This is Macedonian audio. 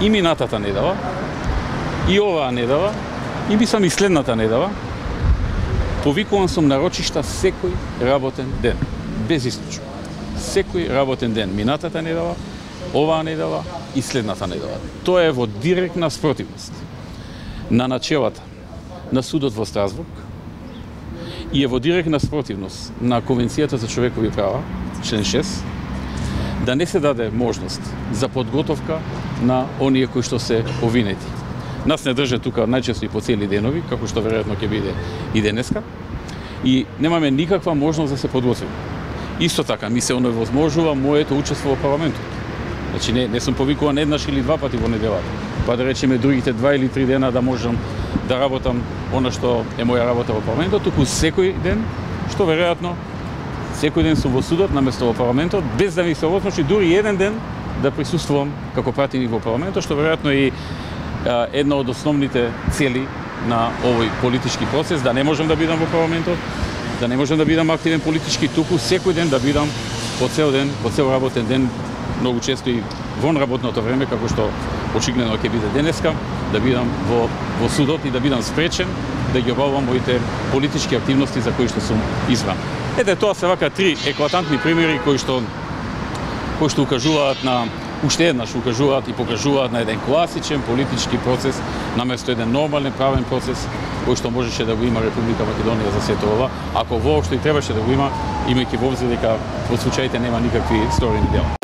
и минатата недела, и оваа недела, и мислам и следната недела, повикуван сум на рочишта секој работен ден, без исклучок. Секој работен ден, минатата недела, оваа недела и следната недела. Тоа е во директна спротивност на начелата на судот во Страсбург и е во директна спротивност на Конвенцијата за човекови права, член 6, да не се даде можност за подготовка на оние кои што се обвинети. Нас не држат тука најчесто и по цели денови, како што веројатно ќе биде и денеска, и немаме никаква можност да се подготвиме. Исто така ми се оневозможува моето учество во парламентот. Значи не сум повикуван еднаш или два пати во неделата, па да речеме другите 2 или 3 дена да можам да работам она што е моја работа во парламентот, туку секој ден, што веројатно секој ден сум во судот наместо во парламентот, без да ми се овозможи дури еден ден да присуствувам како пратеник во парламентот, што веројатно е една од основните цели на овој политички процес, да не можам да бидам во парламентот, да не можам да бидам активен политички, туку секој ден да бидам по цел ден, по цел работен ден, многу често и вон работното време, како што очигледно ќе биде денеска, да бидам во судот и да бидам спречен да ги обавувам моите политички активности за кои што сум избран. Ете, тоа се вака 3 еклатантни примери кои што укажуваат на уште еднаш укажуваат и покажуваат на еден класичен политички процес наместо еден нормален правен процес кој што можеше да го има Република Македонија за сето ова, ако воопшто и требаше да го има, имајќи во обзир дека во случаите нема никакви сторени дела.